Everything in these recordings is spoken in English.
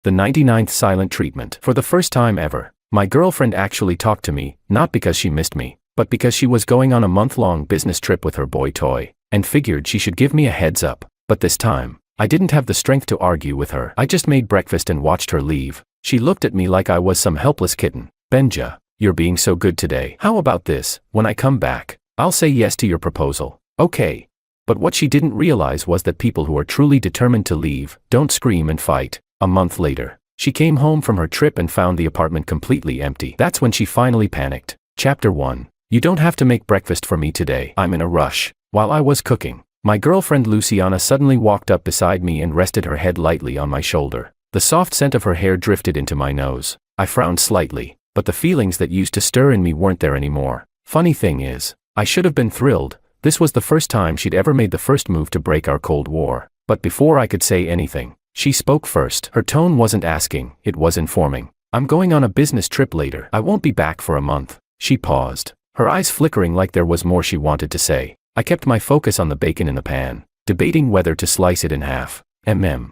The 99th silent treatment. For the first time ever, my girlfriend actually talked to me, not because she missed me, but because she was going on a month-long business trip with her boy toy, and figured she should give me a heads up. But this time, I didn't have the strength to argue with her. I just made breakfast and watched her leave. She looked at me like I was some helpless kitten. Benja, you're being so good today. How about this? When I come back, I'll say yes to your proposal. Okay. But what she didn't realize was that people who are truly determined to leave don't scream and fight. A month later, she came home from her trip and found the apartment completely empty. That's when she finally panicked. Chapter 1. You don't have to make breakfast for me today. I'm in a rush. While I was cooking, my girlfriend Luciana suddenly walked up beside me and rested her head lightly on my shoulder. The soft scent of her hair drifted into my nose. I frowned slightly, but the feelings that used to stir in me weren't there anymore. Funny thing is, I should have been thrilled. This was the first time she'd ever made the first move to break our Cold War. But before I could say anything, she spoke first. Her tone wasn't asking, it was informing. I'm going on a business trip later. I won't be back for a month. She paused, her eyes flickering like there was more she wanted to say. I kept my focus on the bacon in the pan, debating whether to slice it in half.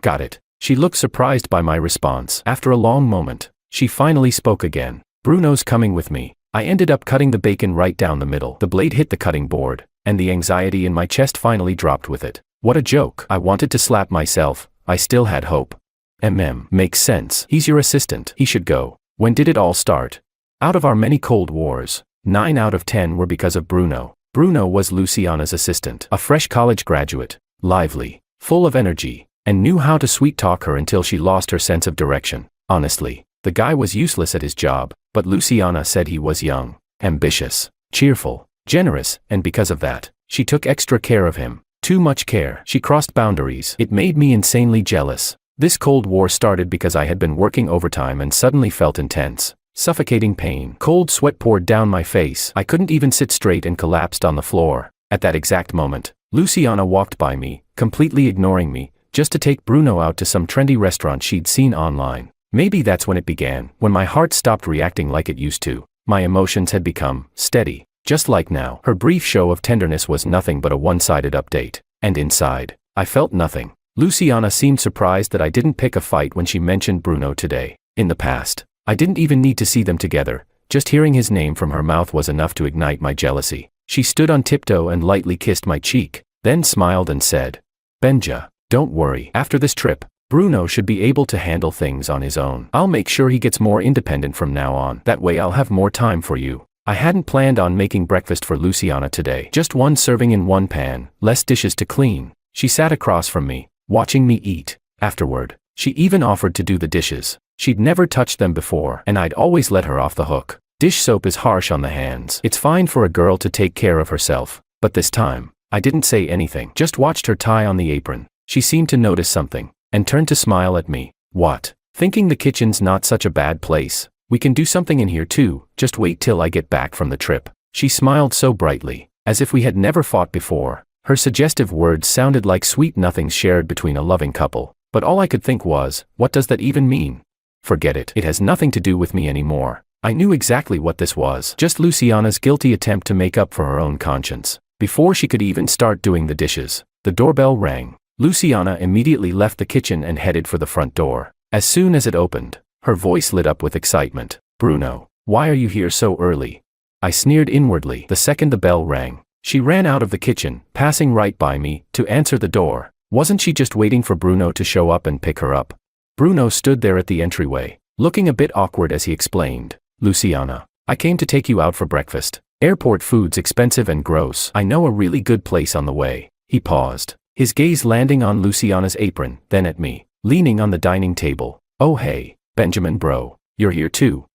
Got it. She looked surprised by my response. After a long moment, she finally spoke again. Bruno's coming with me. I ended up cutting the bacon right down the middle. The blade hit the cutting board, and the anxiety in my chest finally dropped with it. What a joke. I wanted to slap myself. I still had hope. Makes sense. He's your assistant. He should go. When did it all start? Out of our many Cold Wars, 9 out of 10 were because of Bruno. Bruno was Luciana's assistant, a fresh college graduate, lively, full of energy, and knew how to sweet-talk her until she lost her sense of direction. Honestly, the guy was useless at his job, but Luciana said he was young, ambitious, cheerful, generous, and because of that, she took extra care of him. Too much care. She crossed boundaries. It made me insanely jealous. This Cold War started because I had been working overtime and suddenly felt intense, suffocating pain. Cold sweat poured down my face. I couldn't even sit straight and collapsed on the floor. At that exact moment, Luciana walked by me, completely ignoring me, just to take Bruno out to some trendy restaurant she'd seen online. Maybe that's when it began, when my heart stopped reacting like it used to. My emotions had become steady. Just like now. Her brief show of tenderness was nothing but a one-sided update. And inside, I felt nothing. Luciana seemed surprised that I didn't pick a fight when she mentioned Bruno today. In the past, I didn't even need to see them together. Just hearing his name from her mouth was enough to ignite my jealousy. She stood on tiptoe and lightly kissed my cheek, then smiled and said, Benja, don't worry. After this trip, Bruno should be able to handle things on his own. I'll make sure he gets more independent from now on. That way I'll have more time for you. I hadn't planned on making breakfast for Luciana today. Just one serving in one pan, less dishes to clean. She sat across from me, watching me eat. Afterward, she even offered to do the dishes. She'd never touched them before, and I'd always let her off the hook. Dish soap is harsh on the hands. It's fine for a girl to take care of herself. But this time, I didn't say anything. Just watched her tie on the apron. She seemed to notice something, and turned to smile at me. What? Thinking the kitchen's not such a bad place. We can do something in here too, just wait till I get back from the trip. She smiled so brightly, as if we had never fought before. Her suggestive words sounded like sweet nothings shared between a loving couple. But all I could think was, what does that even mean? Forget it. It has nothing to do with me anymore. I knew exactly what this was. Just Luciana's guilty attempt to make up for her own conscience. Before she could even start doing the dishes, the doorbell rang. Luciana immediately left the kitchen and headed for the front door. As soon as it opened, her voice lit up with excitement. Bruno, why are you here so early? I sneered inwardly the second the bell rang. She ran out of the kitchen, passing right by me, to answer the door. Wasn't she just waiting for Bruno to show up and pick her up? Bruno stood there at the entryway, looking a bit awkward as he explained. Luciana, I came to take you out for breakfast. Airport food's expensive and gross. I know a really good place on the way. He paused, his gaze landing on Luciana's apron, then at me, leaning on the dining table. Oh hey, Benjamin bro, you're here too.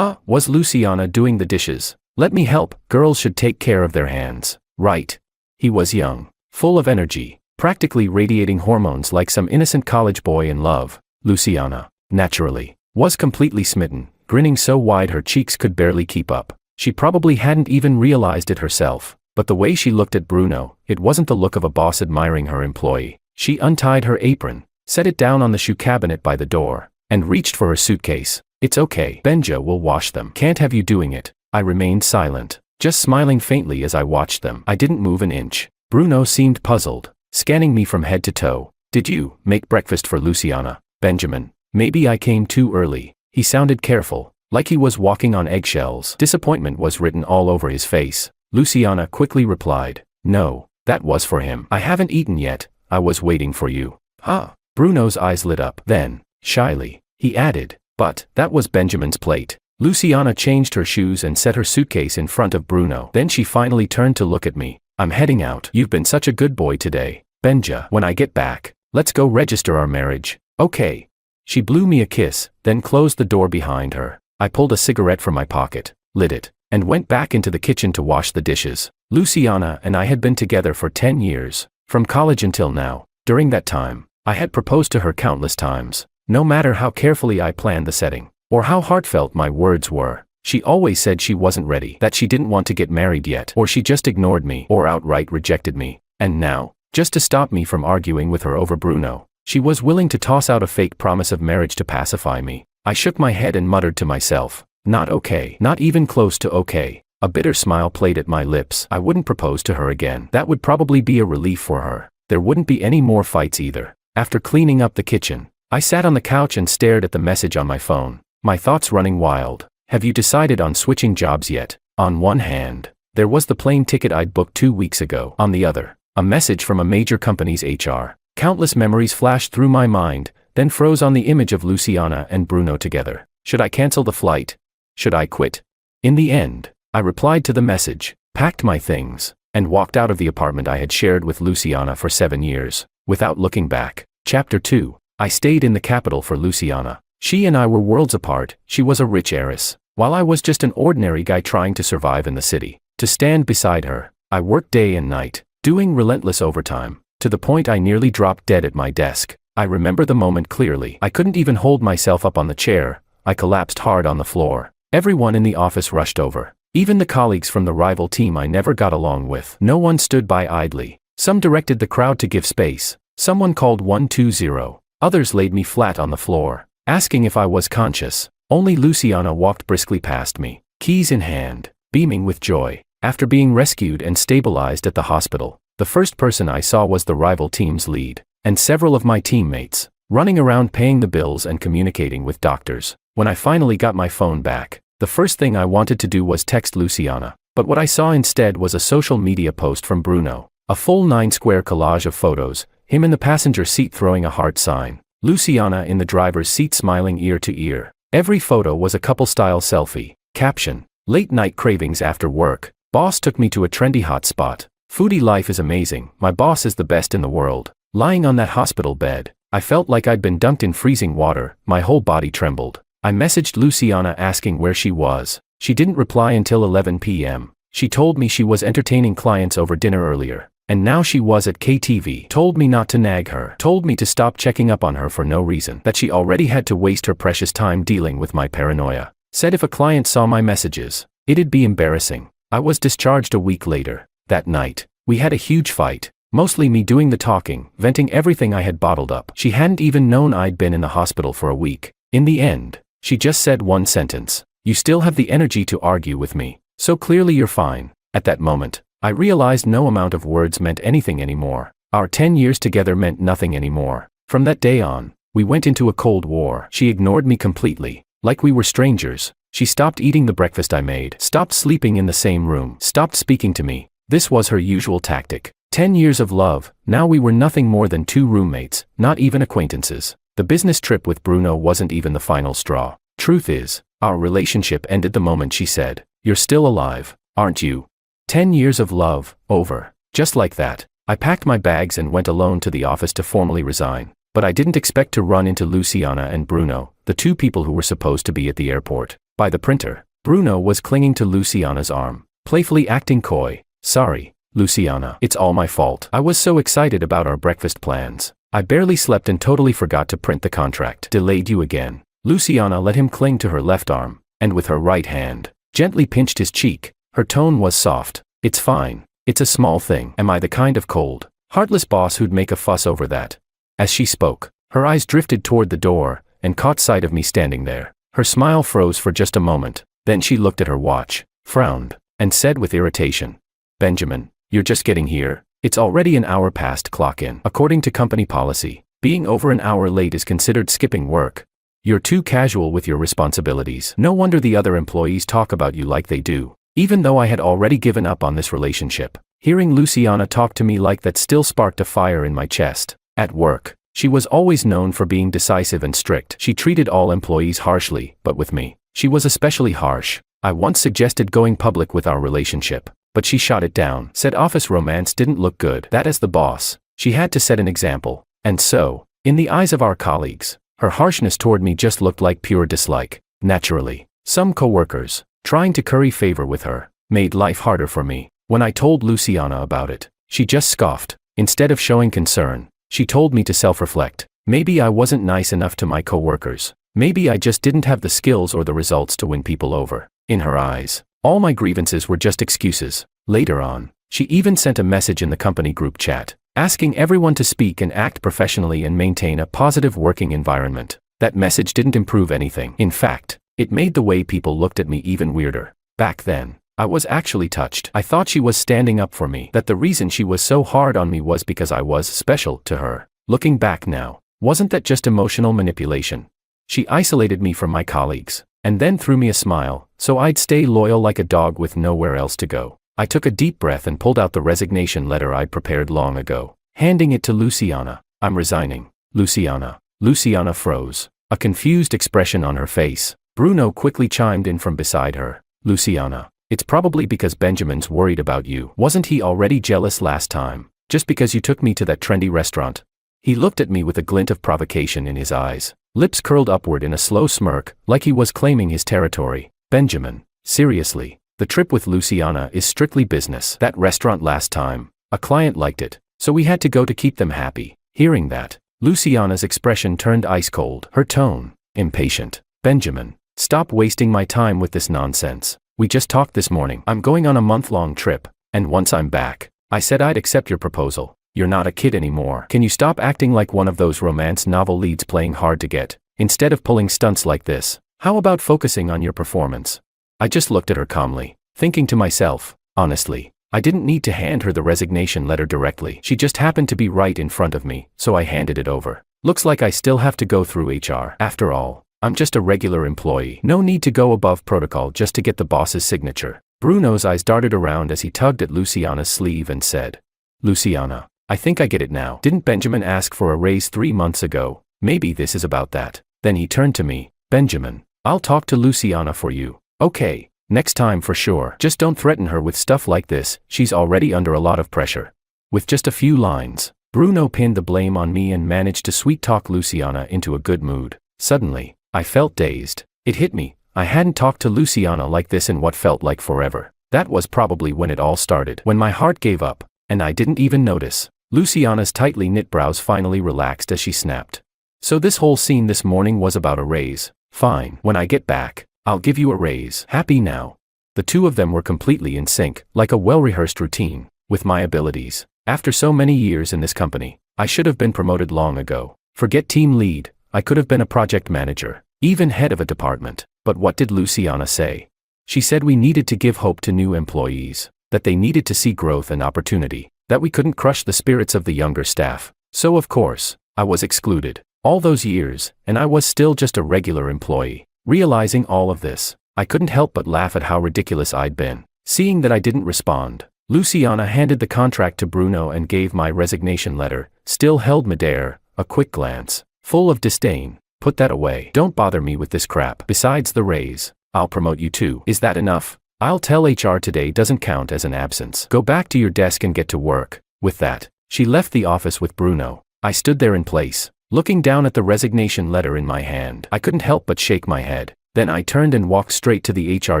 Was Luciana doing the dishes? Let me help. Girls should take care of their hands, right? He was young, full of energy, practically radiating hormones like some innocent college boy in love. Luciana, naturally, was completely smitten, grinning so wide her cheeks could barely keep up. She probably hadn't even realized it herself, but the way she looked at Bruno, it wasn't the look of a boss admiring her employee. She untied her apron, set it down on the shoe cabinet by the door, and reached for her suitcase. It's okay. Benja will wash them. Can't have you doing it. I remained silent, just smiling faintly as I watched them. I didn't move an inch. Bruno seemed puzzled, scanning me from head to toe. Did you make breakfast for Luciana, Benjamin? Maybe I came too early. He sounded careful, like he was walking on eggshells. Disappointment was written all over his face. Luciana quickly replied, "No, that was for him. I haven't eaten yet, I was waiting for you." Ah. Bruno's eyes lit up. Then, shyly, he added, "But, that was Benjamin's plate." Luciana changed her shoes and set her suitcase in front of Bruno. Then she finally turned to look at me. "I'm heading out. You've been such a good boy today, Benja. When I get back, let's go register our marriage." "Okay." She blew me a kiss, then closed the door behind her. I pulled a cigarette from my pocket, lit it, and went back into the kitchen to wash the dishes. Luciana and I had been together for 10 years, from college until now. During that time, I had proposed to her countless times. No matter how carefully I planned the setting, or how heartfelt my words were, she always said she wasn't ready, that she didn't want to get married yet, or she just ignored me, or outright rejected me. And now, just to stop me from arguing with her over Bruno, she was willing to toss out a fake promise of marriage to pacify me. I shook my head and muttered to myself, "Not okay. Not even close to okay." A bitter smile played at my lips. I wouldn't propose to her again. That would probably be a relief for her. There wouldn't be any more fights either. After cleaning up the kitchen, I sat on the couch and stared at the message on my phone, my thoughts running wild. Have you decided on switching jobs yet? On one hand, there was the plane ticket I'd booked 2 weeks ago. On the other, a message from a major company's HR. Countless memories flashed through my mind, then froze on the image of Luciana and Bruno together. Should I cancel the flight? Should I quit? In the end, I replied to the message, packed my things, and walked out of the apartment I had shared with Luciana for 7 years, without looking back. Chapter 2. I stayed in the capital for Luciana. She and I were worlds apart. She was a rich heiress, while I was just an ordinary guy trying to survive in the city. To stand beside her, I worked day and night, doing relentless overtime, to the point I nearly dropped dead at my desk. I remember the moment clearly. I couldn't even hold myself up on the chair. I collapsed hard on the floor. Everyone in the office rushed over. Even the colleagues from the rival team I never got along with. No one stood by idly. Some directed the crowd to give space. Someone called 120. Others laid me flat on the floor, asking if I was conscious. Only Luciana walked briskly past me, keys in hand, beaming with joy. After being rescued and stabilized at the hospital, the first person I saw was the rival team's lead, and several of my teammates, running around paying the bills and communicating with doctors. When I finally got my phone back, the first thing I wanted to do was text Luciana, but what I saw instead was a social media post from Bruno. A full 9-square collage of photos, him in the passenger seat throwing a heart sign, Luciana in the driver's seat smiling ear to ear. Every photo was a couple-style selfie. Caption: late night cravings after work. Boss took me to a trendy hot spot. Foodie life is amazing. My boss is the best in the world. Lying on that hospital bed, I felt like I'd been dunked in freezing water. My whole body trembled. I messaged Luciana asking where she was. She didn't reply until 11 p.m. She told me she was entertaining clients over dinner earlier, and now she was at KTV. Told me not to nag her. Told me to stop checking up on her for no reason. That she already had to waste her precious time dealing with my paranoia. Said if a client saw my messages, it'd be embarrassing. I was discharged a week later. That night, we had a huge fight. Mostly me doing the talking, venting everything I had bottled up. She hadn't even known I'd been in the hospital for a week. In the end, she just said one sentence: "You still have the energy to argue with me. So clearly you're fine." At that moment, I realized no amount of words meant anything anymore. Our 10 years together meant nothing anymore. From that day on, we went into a cold war. She ignored me completely, like we were strangers. She stopped eating the breakfast I made, stopped sleeping in the same room, stopped speaking to me. This was her usual tactic. 10 years of love, now we were nothing more than 2 roommates, not even acquaintances. The business trip with Bruno wasn't even the final straw. Truth is, our relationship ended the moment she said, "You're still alive, aren't you?" 10 years of love, over. Just like that. I packed my bags and went alone to the office to formally resign. But I didn't expect to run into Luciana and Bruno, the 2 people who were supposed to be at the airport. By the printer, Bruno was clinging to Luciana's arm, playfully acting coy. "Sorry, Luciana, it's all my fault. I was so excited about our breakfast plans. I barely slept and totally forgot to print the contract. Delayed you again." Luciana let him cling to her left arm, and with her right hand, gently pinched his cheek. Her tone was soft. "It's fine. It's a small thing. Am I the kind of cold, heartless boss who'd make a fuss over that?" As she spoke, her eyes drifted toward the door, and caught sight of me standing there. Her smile froze for just a moment, then she looked at her watch, frowned, and said with irritation, "Benjamin, you're just getting here. It's already an hour past clock in. According to company policy, being over an hour late is considered skipping work." You're too casual with your responsibilities. No wonder the other employees talk about you like they do. Even though I had already given up on this relationship, hearing Luciana talk to me like that still sparked a fire in my chest. At work, she was always known for being decisive and strict. She treated all employees harshly, but with me, she was especially harsh. I once suggested going public with our relationship, but she shot it down, said office romance didn't look good. That as the boss, she had to set an example. And so, in the eyes of our colleagues, her harshness toward me just looked like pure dislike. Naturally, some coworkers, trying to curry favor with her, made life harder for me. When I told Luciana about it, she just scoffed. Instead of showing concern, she told me to self-reflect. Maybe I wasn't nice enough to my coworkers. Maybe I just didn't have the skills or the results to win people over. In her eyes, all my grievances were just excuses. Later on, she even sent a message in the company group chat, asking everyone to speak and act professionally and maintain a positive working environment. That message didn't improve anything. In fact, it made the way people looked at me even weirder. Back then, I was actually touched. I thought she was standing up for me, that the reason she was so hard on me was because I was special to her. Looking back now, wasn't that just emotional manipulation? She isolated me from my colleagues, and then threw me a smile, so I'd stay loyal like a dog with nowhere else to go. I took a deep breath and pulled out the resignation letter I'd prepared long ago, handing it to Luciana. I'm resigning. Luciana. Luciana froze, a confused expression on her face. Bruno quickly chimed in from beside her. Luciana, it's probably because Benjamin's worried about you. Wasn't he already jealous last time, just because you took me to that trendy restaurant? He looked at me with a glint of provocation in his eyes, lips curled upward in a slow smirk, like he was claiming his territory. Benjamin, seriously, the trip with Luciana is strictly business. That restaurant last time, a client liked it, so we had to go to keep them happy. Hearing that, Luciana's expression turned ice cold, her tone impatient. Benjamin, stop wasting my time with this nonsense. We just talked this morning. I'm going on a month-long trip, and once I'm back, I said I'd accept your proposal. You're not a kid anymore. Can you stop acting like one of those romance novel leads playing hard to get? Instead of pulling stunts like this, how about focusing on your performance? I just looked at her calmly, thinking to myself, honestly, I didn't need to hand her the resignation letter directly. She just happened to be right in front of me, so I handed it over. Looks like I still have to go through HR. After all, I'm just a regular employee. No need to go above protocol just to get the boss's signature. Bruno's eyes darted around as he tugged at Luciana's sleeve and said, Luciana, I think I get it now. Didn't Benjamin ask for a raise 3 months ago? Maybe this is about that. Then he turned to me. Benjamin, I'll talk to Luciana for you. Okay, next time for sure. Just don't threaten her with stuff like this. She's already under a lot of pressure. With just a few lines, Bruno pinned the blame on me and managed to sweet-talk Luciana into a good mood. Suddenly, I felt dazed. It hit me. I hadn't talked to Luciana like this in what felt like forever. That was probably when it all started. When my heart gave up, and I didn't even notice. Luciana's tightly knit brows finally relaxed as she snapped. So this whole scene this morning was about a raise. Fine. When I get back, I'll give you a raise. Happy now? The two of them were completely in sync, like a well-rehearsed routine, with my abilities. After so many years in this company, I should have been promoted long ago. Forget team lead, I could have been a project manager, even head of a department. But what did Luciana say? She said we needed to give hope to new employees, that they needed to see growth and opportunity, that we couldn't crush the spirits of the younger staff. So of course, I was excluded. All those years, and I was still just a regular employee. Realizing all of this, I couldn't help but laugh at how ridiculous I'd been. Seeing that I didn't respond, Luciana handed the contract to Bruno and gave my resignation letter, still held midair, a quick glance, full of disdain. Put that away. Don't bother me with this crap. Besides the raise, I'll promote you too. Is that enough? I'll tell HR today doesn't count as an absence. Go back to your desk and get to work. With that, she left the office with Bruno. I stood there in place, looking down at the resignation letter in my hand. I couldn't help but shake my head. Then I turned and walked straight to the HR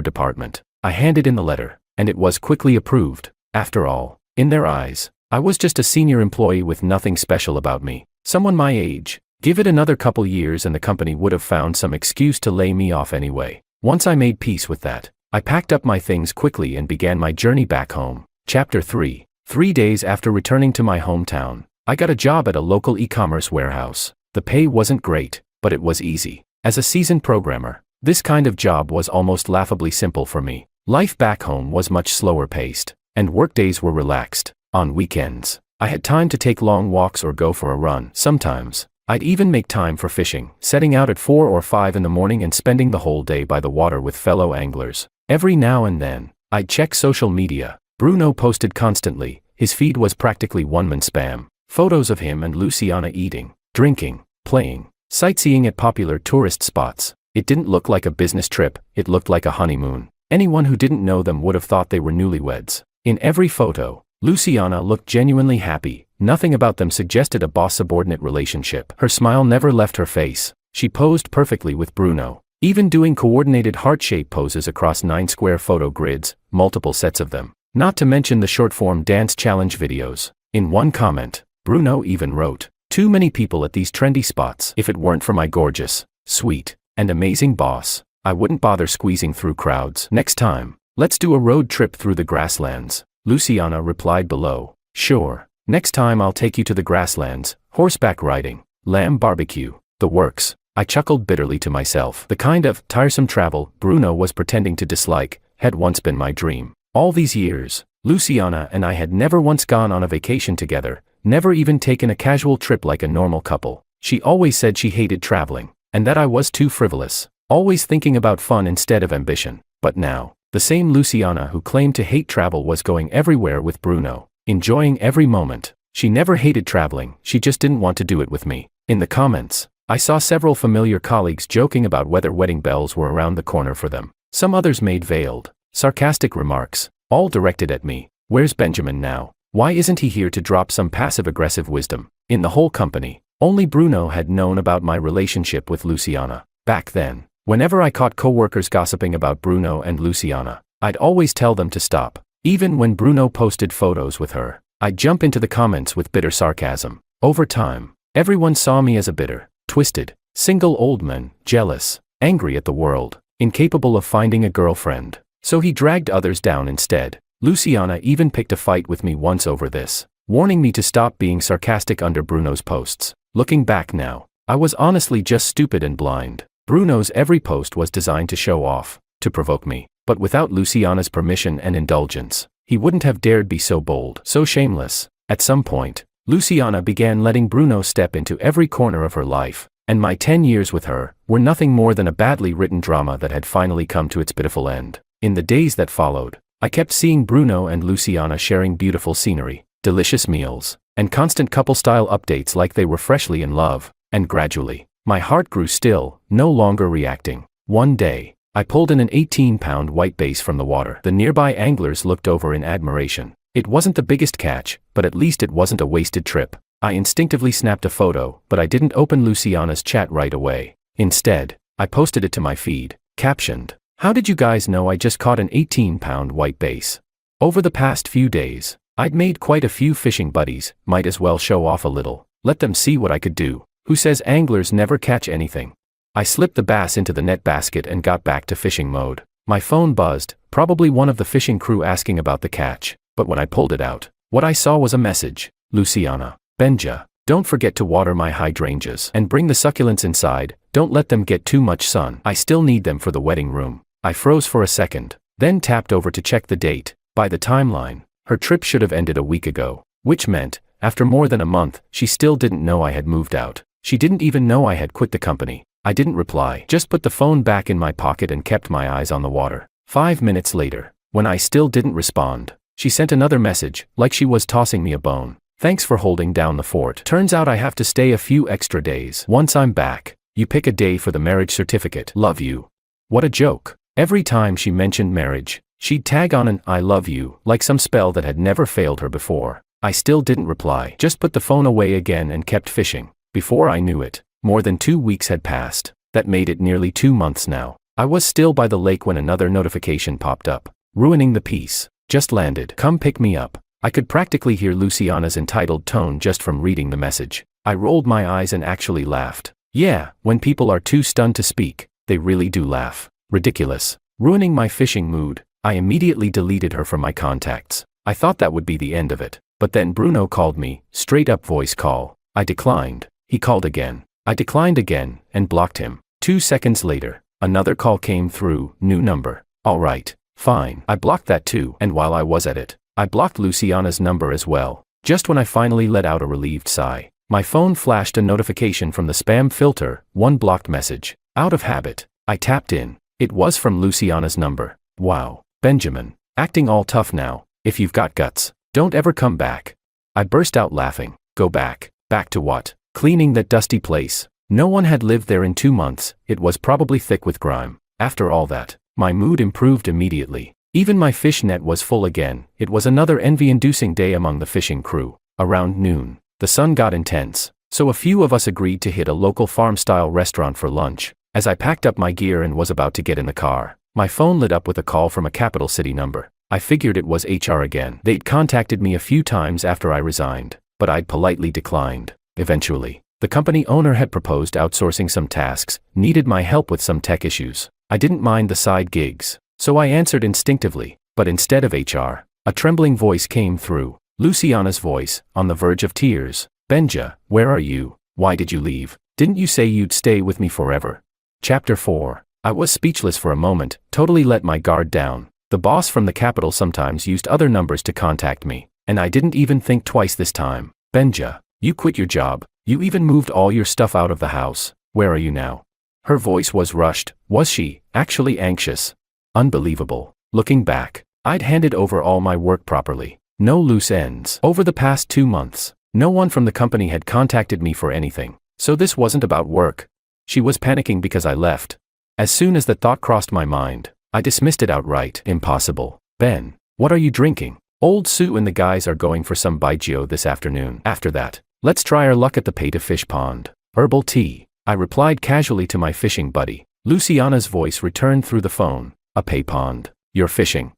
department. I handed in the letter, and it was quickly approved. After all, in their eyes, I was just a senior employee with nothing special about me. Someone my age. Give it another couple years and the company would have found some excuse to lay me off anyway. Once I made peace with that, I packed up my things quickly and began my journey back home. Chapter 3. 3 days after returning to my hometown, I got a job at a local e-commerce warehouse. The pay wasn't great, but it was easy. As a seasoned programmer, this kind of job was almost laughably simple for me. Life back home was much slower paced, and workdays were relaxed. On weekends, I had time to take long walks or go for a run. Sometimes, I'd even make time for fishing, setting out at 4 or 5 in the morning and spending the whole day by the water with fellow anglers. Every now and then, I'd check social media. Bruno posted constantly. His feed was practically one-man spam. Photos of him and Luciana eating, drinking, playing, sightseeing at popular tourist spots. It didn't look like a business trip, it looked like a honeymoon. Anyone who didn't know them would have thought they were newlyweds. In every photo, Luciana looked genuinely happy. Nothing about them suggested a boss-subordinate relationship. Her smile never left her face. She posed perfectly with Bruno, even doing coordinated heart-shaped poses across 9 square photo grids, multiple sets of them. Not to mention the short-form dance challenge videos. In one comment, Bruno even wrote, "Too many people at these trendy spots. If it weren't for my gorgeous, sweet, and amazing boss, I wouldn't bother squeezing through crowds. Next time, let's do a road trip through the grasslands." Luciana replied below, "Sure. Next time I'll take you to the grasslands, horseback riding, lamb barbecue, the works." I chuckled bitterly to myself. The kind of tiresome travel Bruno was pretending to dislike had once been my dream. All these years, Luciana and I had never once gone on a vacation together, never even taken a casual trip like a normal couple. She always said she hated traveling, and that I was too frivolous, always thinking about fun instead of ambition. But now, the same Luciana who claimed to hate travel was going everywhere with Bruno, enjoying every moment. She never hated traveling, she just didn't want to do it with me. In the comments, I saw several familiar colleagues joking about whether wedding bells were around the corner for them. Some others made veiled, sarcastic remarks, all directed at me. Where's Benjamin now? Why isn't he here to drop some passive-aggressive wisdom? In the whole company, only Bruno had known about my relationship with Luciana. Back then, whenever I caught coworkers gossiping about Bruno and Luciana, I'd always tell them to stop. Even when Bruno posted photos with her, I'd jump into the comments with bitter sarcasm. Over time, everyone saw me as a bitter, twisted, single old man, jealous, angry at the world, incapable of finding a girlfriend. So he dragged others down instead. Luciana even picked a fight with me once over this, warning me to stop being sarcastic under Bruno's posts. Looking back now, I was honestly just stupid and blind. Bruno's every post was designed to show off, to provoke me. But without Luciana's permission and indulgence, he wouldn't have dared be so bold, so shameless. At some point, Luciana began letting Bruno step into every corner of her life, and my 10 years with her were nothing more than a badly written drama that had finally come to its pitiful end. In the days that followed, I kept seeing Bruno and Luciana sharing beautiful scenery, delicious meals, and constant couple-style updates like they were freshly in love, and gradually, my heart grew still, no longer reacting. One day, I pulled in an 18-pound white bass from the water. The nearby anglers looked over in admiration. It wasn't the biggest catch, but at least it wasn't a wasted trip. I instinctively snapped a photo, but I didn't open Luciana's chat right away. Instead, I posted it to my feed, captioned, "How did you guys know I just caught an 18-pound white bass?" Over the past few days, I'd made quite a few fishing buddies, might as well show off a little, let them see what I could do. Who says anglers never catch anything? I slipped the bass into the net basket and got back to fishing mode. My phone buzzed, probably one of the fishing crew asking about the catch, but when I pulled it out, what I saw was a message. "Luciana, Benja, don't forget to water my hydrangeas and bring the succulents inside, don't let them get too much sun. I still need them for the wedding room." I froze for a second, then tapped over to check the date. By the timeline, her trip should have ended a week ago, which meant, after more than a month, she still didn't know I had moved out. She didn't even know I had quit the company. I didn't reply, just put the phone back in my pocket and kept my eyes on the water. 5 minutes later, when I still didn't respond, she sent another message, like she was tossing me a bone. "Thanks for holding down the fort. Turns out I have to stay a few extra days. Once I'm back, you pick a day for the marriage certificate. Love you." What a joke. Every time she mentioned marriage, she'd tag on an "I love you," like some spell that had never failed her before. I still didn't reply, just put the phone away again and kept fishing. Before I knew it, more than 2 weeks had passed. That made it nearly 2 months now. I was still by the lake when another notification popped up. "Ruining the peace. Just landed. Come pick me up." I could practically hear Luciana's entitled tone just from reading the message. I rolled my eyes and actually laughed. Yeah, when people are too stunned to speak, they really do laugh. Ridiculous. Ruining my fishing mood, I immediately deleted her from my contacts. I thought that would be the end of it. But then Bruno called me, straight up voice call. I declined. He called again. I declined again, and blocked him. 2 seconds later, another call came through, new number. Alright, fine. I blocked that too, and while I was at it, I blocked Luciana's number as well. Just when I finally let out a relieved sigh, My phone flashed a notification from the spam filter, one blocked message. Out of habit, I tapped in. It was from Luciana's number. Wow, Benjamin, acting all tough now. If you've got guts, don't ever come back. I burst out laughing. Go back. Back to what? Cleaning that dusty place. No one had lived there in 2 months, it was probably thick with grime. After all that, my mood improved immediately. Even my fish net was full again. It was another envy-inducing day among the fishing crew. Around noon, the sun got intense, so a few of us agreed to hit a local farm-style restaurant for lunch. As I packed up my gear and was about to get in the car, my phone lit up with a call from a capital city number. I figured it was HR again. They'd contacted me a few times after I resigned, but I'd politely declined. Eventually, the company owner had proposed outsourcing some tasks, needed my help with some tech issues. I didn't mind the side gigs, so I answered instinctively, but instead of HR, a trembling voice came through. Luciana's voice, on the verge of tears. Benja, where are you? Why did you leave? Didn't you say you'd stay with me forever? Chapter 4. I was speechless for a moment, totally let my guard down. The boss from the capital sometimes used other numbers to contact me, and I didn't even think twice this time. Benja, you quit your job. You even moved all your stuff out of the house. Where are you now? Her voice was rushed. Was she actually anxious? Unbelievable. Looking back, I'd handed over all my work properly. No loose ends. Over the past 2 months, no one from the company had contacted me for anything, so this wasn't about work. She was panicking because I left. As soon as the thought crossed my mind, I dismissed it outright. Impossible. Ben, what are you drinking? Old Sue and the guys are going for some baijiu this afternoon. After that, let's try our luck at the pay-to-fish pond. Herbal tea. I replied casually to my fishing buddy. Luciana's voice returned through the phone. A pay pond. You're fishing.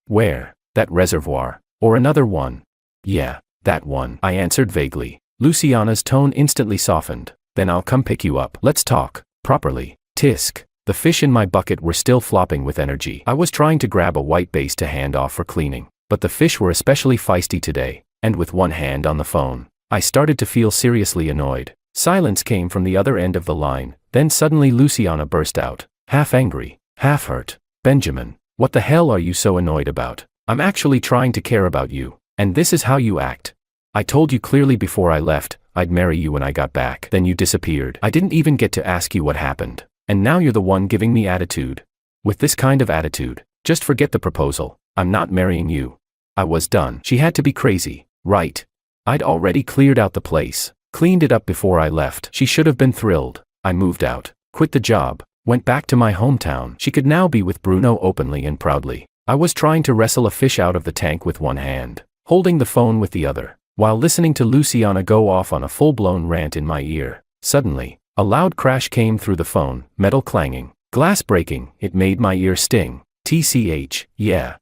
Where? That reservoir. Or another one. Yeah, that one. I answered vaguely. Luciana's tone instantly softened. Then I'll come pick you up. Let's talk. Properly. Tisk. The fish in my bucket were still flopping with energy. I was trying to grab a white base to hand off for cleaning, but the fish were especially feisty today, and with one hand on the phone, I started to feel seriously annoyed. Silence came from the other end of the line, then suddenly Luciana burst out, half angry, half hurt. Benjamin, what the hell are you so annoyed about? I'm actually trying to care about you, and this is how you act. I told you clearly before I left, I'd marry you when I got back. Then you disappeared. I didn't even get to ask you what happened. And now you're the one giving me attitude. With this kind of attitude, just forget the proposal. I'm not marrying you. I was done. She had to be crazy, right? I'd already cleared out the place, cleaned it up before I left. She should have been thrilled. I moved out, quit the job, went back to my hometown. She could now be with Bruno openly and proudly. I was trying to wrestle a fish out of the tank with one hand, holding the phone with the other, while listening to Luciana go off on a full-blown rant in my ear. Suddenly, a loud crash came through the phone, metal clanging, glass breaking. It made my ear sting. TCH, yeah,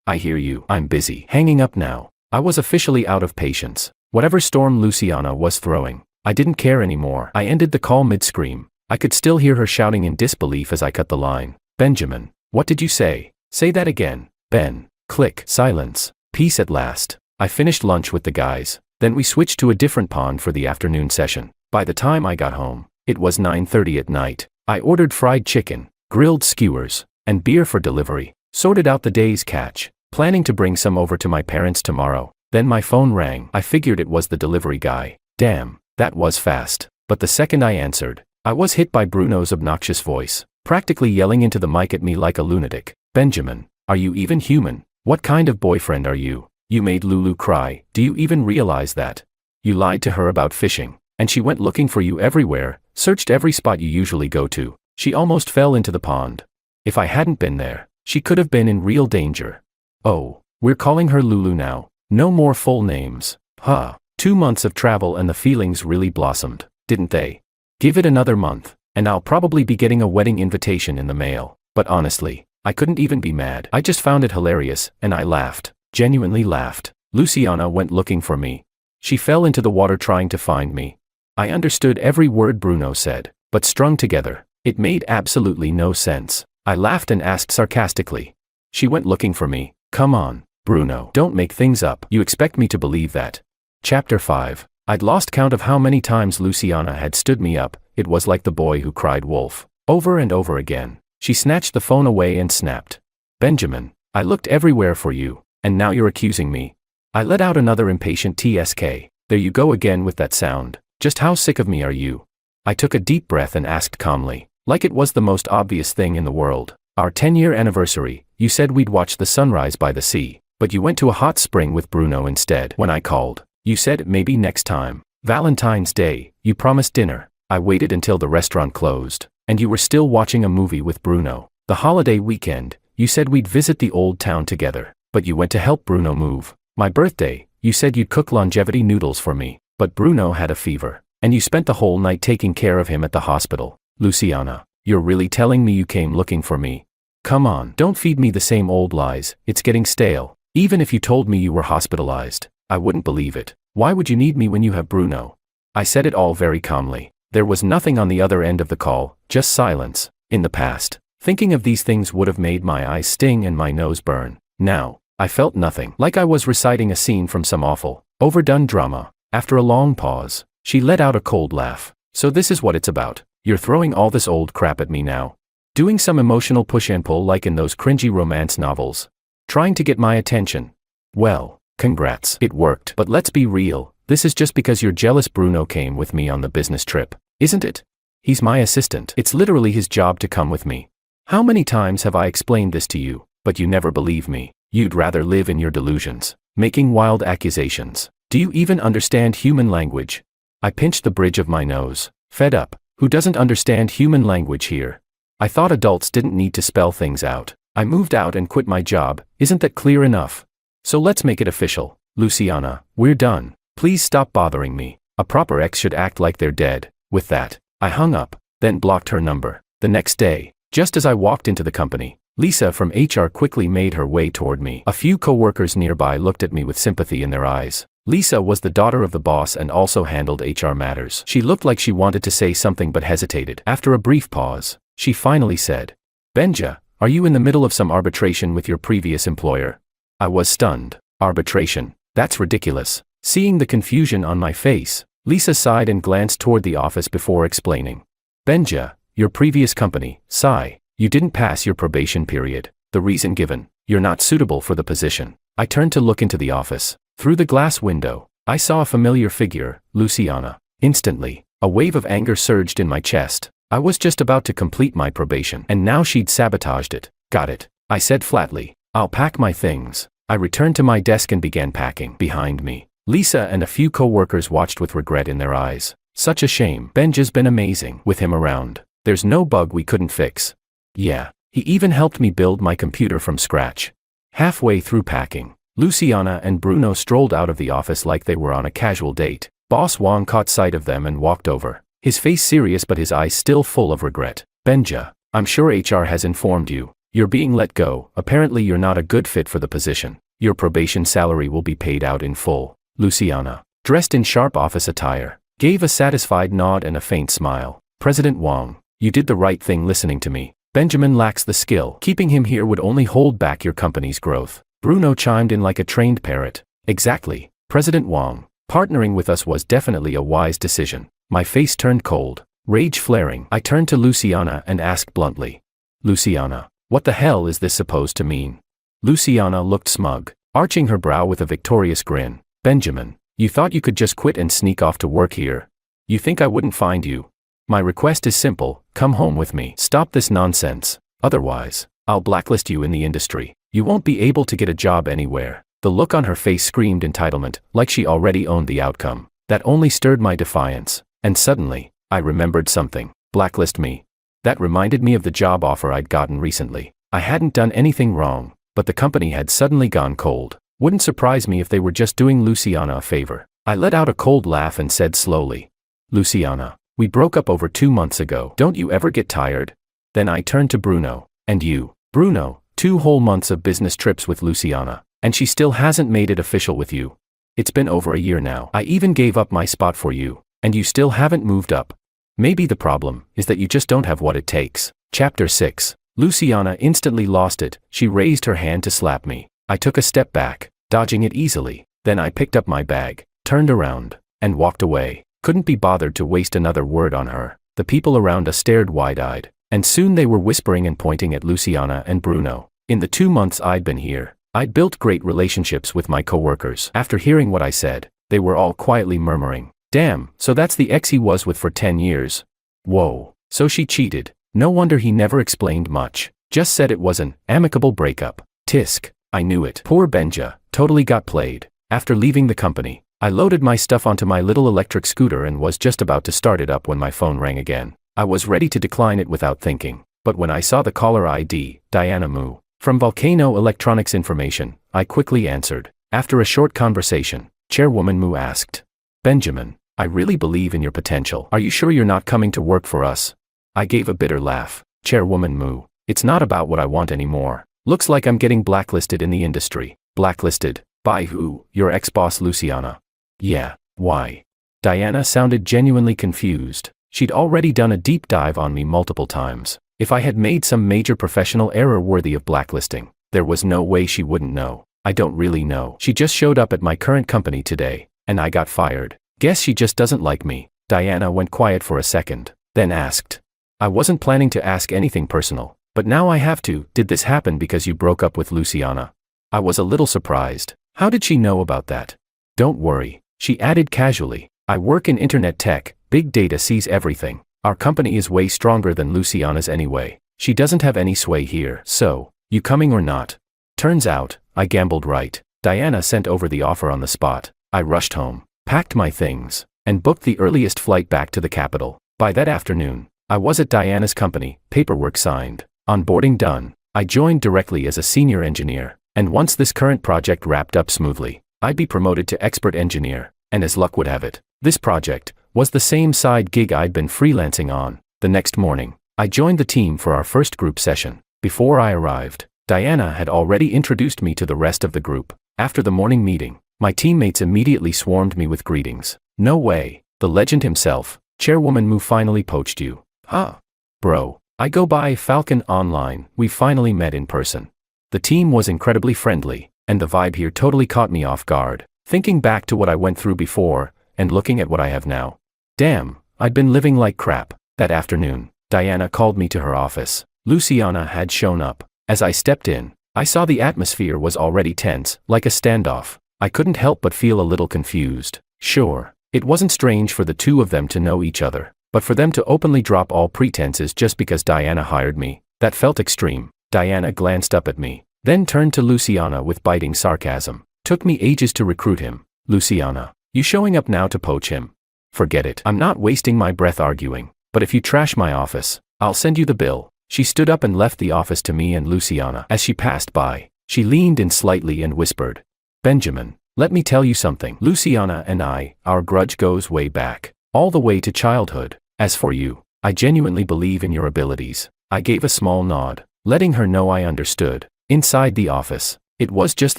I hear you. I'm busy. Hanging up now. I was officially out of patience. Whatever storm Luciana was throwing, I didn't care anymore. I ended the call mid-scream. I could still hear her shouting in disbelief as I cut the line. Benjamin, what did you say? Say that again. Ben. Click. Silence. Peace at last. I finished lunch with the guys, then we switched to a different pond for the afternoon session. By the time I got home, it was 9:30 at night. I ordered fried chicken, grilled skewers, and beer for delivery, sorted out the day's catch, planning to bring some over to my parents tomorrow. Then my phone rang. I figured it was the delivery guy. Damn, that was fast. But the second I answered, I was hit by Bruno's obnoxious voice, practically yelling into the mic at me like a lunatic. Benjamin, are you even human? What kind of boyfriend are you? You made Lulu cry. Do you even realize that? You lied to her about fishing, and she went looking for you everywhere, searched every spot you usually go to. She almost fell into the pond. If I hadn't been there, she could have been in real danger. Oh, we're calling her Lulu now. No more full names. Huh. 2 months of travel and the feelings really blossomed, didn't they? Give it another month, and I'll probably be getting a wedding invitation in the mail. But honestly, I couldn't even be mad. I just found it hilarious, and I laughed. Genuinely laughed. Luciana went looking for me. She fell into the water trying to find me. I understood every word Bruno said, but strung together, it made absolutely no sense. I laughed and asked sarcastically. She went looking for me. Come on, Bruno. Don't make things up. You expect me to believe that? Chapter 5. I'd lost count of how many times Luciana had stood me up. It was like the boy who cried wolf. Over and over again. She snatched the phone away and snapped. Benjamin, I looked everywhere for you, and now you're accusing me. I let out another impatient TSK. There you go again with that sound. Just how sick of me are you? I took a deep breath and asked calmly, like it was the most obvious thing in the world. Our 10-year anniversary, you said we'd watch the sunrise by the sea, but you went to a hot spring with Bruno instead. When I called, you said maybe next time. Valentine's Day, you promised dinner. I waited until the restaurant closed, and you were still watching a movie with Bruno. The holiday weekend, you said we'd visit the old town together, but you went to help Bruno move. My birthday, you said you'd cook longevity noodles for me, but Bruno had a fever, and you spent the whole night taking care of him at the hospital. Luciana, you're really telling me you came looking for me? Come on, don't feed me the same old lies, it's getting stale. Even if you told me you were hospitalized, I wouldn't believe it. Why would you need me when you have Bruno? I said it all very calmly. There was nothing on the other end of the call, just silence. In the past, thinking of these things would have made my eyes sting and my nose burn. Now, I felt nothing, like I was reciting a scene from some awful, overdone drama. After a long pause, she let out a cold laugh. So this is what it's about. You're throwing all this old crap at me now. Doing some emotional push and pull like in those cringy romance novels. Trying to get my attention. Well, congrats, it worked. But let's be real, this is just because you're jealous Bruno came with me on the business trip, isn't it? He's my assistant. It's literally his job to come with me. How many times have I explained this to you, but you never believe me? You'd rather live in your delusions, making wild accusations. Do you even understand human language? I pinched the bridge of my nose, fed up. Who doesn't understand human language here? I thought adults didn't need to spell things out. I moved out and quit my job, isn't that clear enough? So let's make it official. Luciana, we're done. Please stop bothering me. A proper ex should act like they're dead. With that, I hung up, then blocked her number. The next day, just as I walked into the company, Lisa from HR quickly made her way toward me. A few coworkers nearby looked at me with sympathy in their eyes. Lisa was the daughter of the boss and also handled HR matters. She looked like she wanted to say something but hesitated. After a brief pause, she finally said, Benja, are you in the middle of some arbitration with your previous employer? I was stunned. Arbitration? That's ridiculous. Seeing the confusion on my face, Lisa sighed and glanced toward the office before explaining. Benja, your previous company, sigh, you didn't pass your probation period. The reason given, you're not suitable for the position. I turned to look into the office. Through the glass window, I saw a familiar figure, Luciana. Instantly, a wave of anger surged in my chest. I was just about to complete my probation, and now she'd sabotaged it. Got it, I said flatly. I'll pack my things. I returned to my desk and began packing. Behind me, Lisa and a few co-workers watched with regret in their eyes. Such a shame. Benja's been amazing with him around. There's no bug we couldn't fix. Yeah, he even helped me build my computer from scratch. Halfway through packing, Luciana and Bruno strolled out of the office like they were on a casual date. Boss Wang caught sight of them and walked over, his face serious but his eyes still full of regret. Benja, I'm sure HR has informed you. You're being let go. Apparently you're not a good fit for the position. Your probation salary will be paid out in full. Luciana, dressed in sharp office attire, gave a satisfied nod and a faint smile. President Wang, you did the right thing listening to me. Benjamin lacks the skill. Keeping him here would only hold back your company's growth. Bruno chimed in like a trained parrot. Exactly, President Wang. Partnering with us was definitely a wise decision. My face turned cold, rage flaring. I turned to Luciana and asked bluntly, Luciana, what the hell is this supposed to mean? Luciana looked smug, arching her brow with a victorious grin. Benjamin, you thought you could just quit and sneak off to work here? You think I wouldn't find you? My request is simple, come home with me. Stop this nonsense. Otherwise, I'll blacklist you in the industry. You won't be able to get a job anywhere. The look on her face screamed entitlement, like she already owned the outcome. That only stirred my defiance. And suddenly, I remembered something. Blacklist me. That reminded me of the job offer I'd gotten recently. I hadn't done anything wrong, but the company had suddenly gone cold. Wouldn't surprise me if they were just doing Luciana a favor. I let out a cold laugh and said slowly, Luciana, we broke up over 2 months ago. Don't you ever get tired? Then I turned to Bruno. And you, Bruno, 2 whole months of business trips with Luciana, and she still hasn't made it official with you. It's been over a year now. I even gave up my spot for you, and you still haven't moved up. Maybe the problem is that you just don't have what it takes. Chapter 6. Luciana instantly lost it. She raised her hand to slap me. I took a step back, dodging it easily. Then I picked up my bag, turned around, and walked away. Couldn't be bothered to waste another word on her. The people around us stared wide-eyed, and soon they were whispering and pointing at Luciana and Bruno. In the 2 months I'd been here, I'd built great relationships with my coworkers. After hearing what I said, They were all quietly murmuring, "Damn, so that's the ex he was with for 10 years. Whoa, so she cheated. No wonder he never explained much. Just said it was an amicable breakup. Tisk, I knew it. Poor Benja, totally got played." After leaving the company, I loaded my stuff onto my little electric scooter and was just about to start it up when my phone rang again. I was ready to decline it without thinking, but when I saw the caller ID, Diana Mu, from Volcano Electronics Information, I quickly answered. After a short conversation, Chairwoman Mu asked, "Benjamin, I really believe in your potential. Are you sure you're not coming to work for us?" I gave a bitter laugh. "Chairwoman Mu, it's not about what I want anymore. Looks like I'm getting blacklisted in the industry." "Blacklisted? By who? Your ex-boss Luciana?" "Yeah, why?" Diana sounded genuinely confused. She'd already done a deep dive on me multiple times. If I had made some major professional error worthy of blacklisting, there was no way she wouldn't know. "I don't really know. She just showed up at my current company today, and I got fired. Guess she just doesn't like me." Diana went quiet for a second, then asked. "I wasn't planning to ask anything personal, but now I have to. Did this happen because you broke up with Luciana?" I was a little surprised. How did she know about that? "Don't worry," she added casually. "I work in internet tech. Big data sees everything. Our company is way stronger than Luciana's anyway. She doesn't have any sway here. So, you coming or not?" Turns out, I gambled right. Diana sent over the offer on the spot. I rushed home, packed my things, and booked the earliest flight back to the capital. By that afternoon, I was at Diana's company, paperwork signed, onboarding done. I joined directly as a senior engineer, and once this current project wrapped up smoothly, I'd be promoted to expert engineer, and as luck would have it, this project was the same side gig I'd been freelancing on. The next morning, I joined the team for our first group session. Before I arrived, Diana had already introduced me to the rest of the group. After the morning meeting, my teammates immediately swarmed me with greetings. "No way, the legend himself, Chairwoman Mu finally poached you." "Huh? Bro, I go by Falcon online. We finally met in person." The team was incredibly friendly, and the vibe here totally caught me off guard. Thinking back to what I went through before, and looking at what I have now. Damn, I'd been living like crap. That afternoon, Diana called me to her office. Luciana had shown up. As I stepped in, I saw the atmosphere was already tense, like a standoff. I couldn't help but feel a little confused. Sure, it wasn't strange for the two of them to know each other, but for them to openly drop all pretenses just because Diana hired me, that felt extreme. Diana glanced up at me, then turned to Luciana with biting sarcasm. "Took me ages to recruit him. Luciana, you showing up now to poach him? Forget it. I'm not wasting my breath arguing, but if you trash my office, I'll send you the bill." She stood up and left the office to me and Luciana. As she passed by, she leaned in slightly and whispered, "Benjamin, let me tell you something. Luciana and I, our grudge goes way back, all the way to childhood. As for you, I genuinely believe in your abilities." I gave a small nod, letting her know I understood. Inside the office, it was just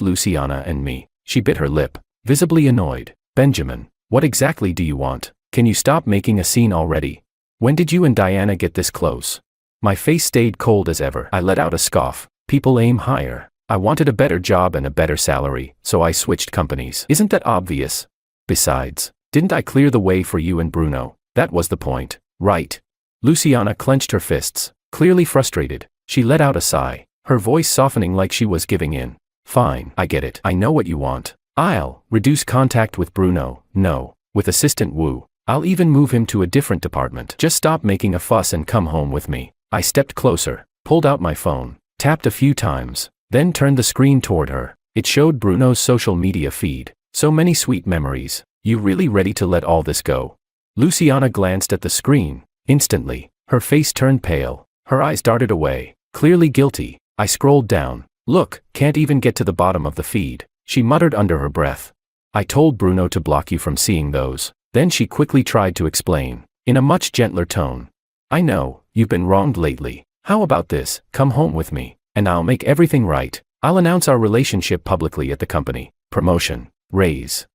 Luciana and me. She bit her lip, visibly annoyed. "Benjamin, what exactly do you want? Can you stop making a scene already? When did you and Diana get this close?" My face stayed cold as ever. I let out a scoff. "People aim higher. I wanted a better job and a better salary, so I switched companies. Isn't that obvious? Besides, didn't I clear the way for you and Bruno? That was the point, right?" Luciana clenched her fists, clearly frustrated. She let out a sigh, her voice softening like she was giving in. "Fine, I get it. I know what you want. I'll reduce contact with Bruno. No, with Assistant Wu. I'll even move him to a different department. Just stop making a fuss and come home with me." I stepped closer, pulled out my phone, tapped a few times, then turned the screen toward her. It showed Bruno's social media feed. So many sweet memories. "You really ready to let all this go?" Luciana glanced at the screen. Instantly, her face turned pale. Her eyes darted away, clearly guilty. I scrolled down. "Look, can't even get to the bottom of the feed," she muttered under her breath. "I told Bruno to block you from seeing those." Then she quickly tried to explain, in a much gentler tone. "I know, you've been wronged lately. How about this? Come home with me, and I'll make everything right. I'll announce our relationship publicly at the company. Promotion, raise.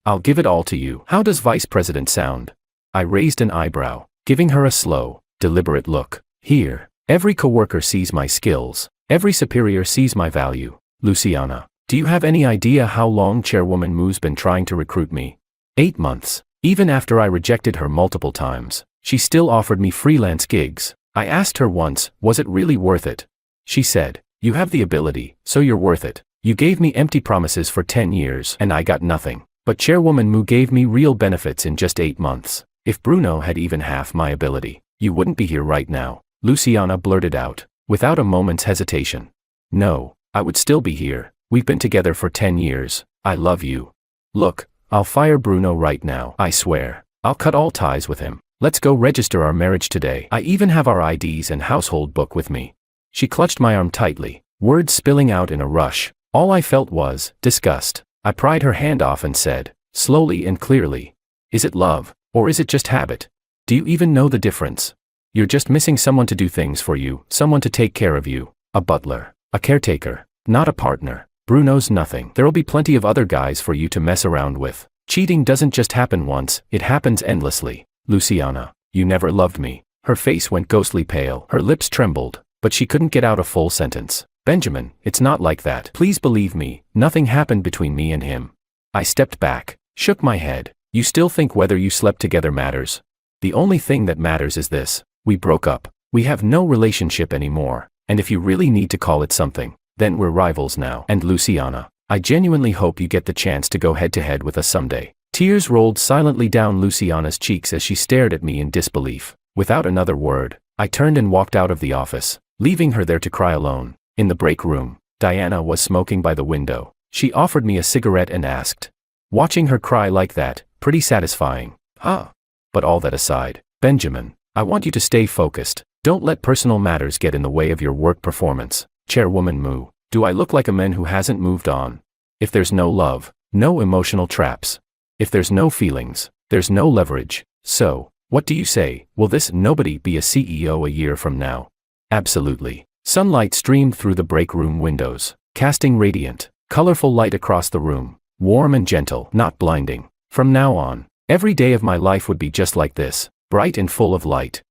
I'll give it all to you. How does vice president sound?" I raised an eyebrow, giving her a slow, deliberate look. "Here, every coworker sees my skills. Every superior sees my value. Luciana, do you have any idea how long Chairwoman Mu's been trying to recruit me? 8 months. Even after I rejected her multiple times, she still offered me freelance gigs. I asked her once, was it really worth it? She said, "You have the ability, so you're worth it. You gave me empty promises for 10 years and I got nothing." But Chairwoman Mu gave me real benefits in just 8 months. If Bruno had even half my ability, you wouldn't be here right now, Luciana blurted out, without a moment's hesitation. No, I would still be here. We've been together for 10 years. I love you. Look, I'll fire Bruno right now, I swear. I'll cut all ties with him. Let's go register our marriage today. I even have our IDs and household book with me. She clutched my arm tightly, words spilling out in a rush. All I felt was disgust. I pried her hand off and said, slowly and clearly, is it love, or is it just habit? Do you even know the difference? You're just missing someone to do things for you, someone to take care of you, a butler, a caretaker, not a partner. Bruno's nothing. There'll be plenty of other guys for you to mess around with. Cheating doesn't just happen once, it happens endlessly. Luciana, you never loved me. Her face went ghostly pale, her lips trembled, but she couldn't get out a full sentence. Benjamin, it's not like that. Please believe me, nothing happened between me and him. I stepped back, shook my head. You still think whether you slept together matters? The only thing that matters is this. We broke up. We have no relationship anymore, and if you really need to call it something, then we're rivals now. And Luciana, I genuinely hope you get the chance to go head-to-head with us someday. Tears rolled silently down Luciana's cheeks as she stared at me in disbelief. Without another word, I turned and walked out of the office, leaving her there to cry alone. In the break room, Diana was smoking by the window. She offered me a cigarette and asked. Watching her cry like that, pretty satisfying. Huh? But all that aside, Benjamin, I want you to stay focused. Don't let personal matters get in the way of your work performance. Chairwoman Mu, do I look like a man who hasn't moved on? If there's no love, no emotional traps. If there's no feelings, there's no leverage. So, what do you say? Will this nobody be a CEO a year from now? Absolutely. Sunlight streamed through the break room windows, casting radiant, colorful light across the room, warm and gentle, not blinding. From now on, every day of my life would be just like this, bright and full of light.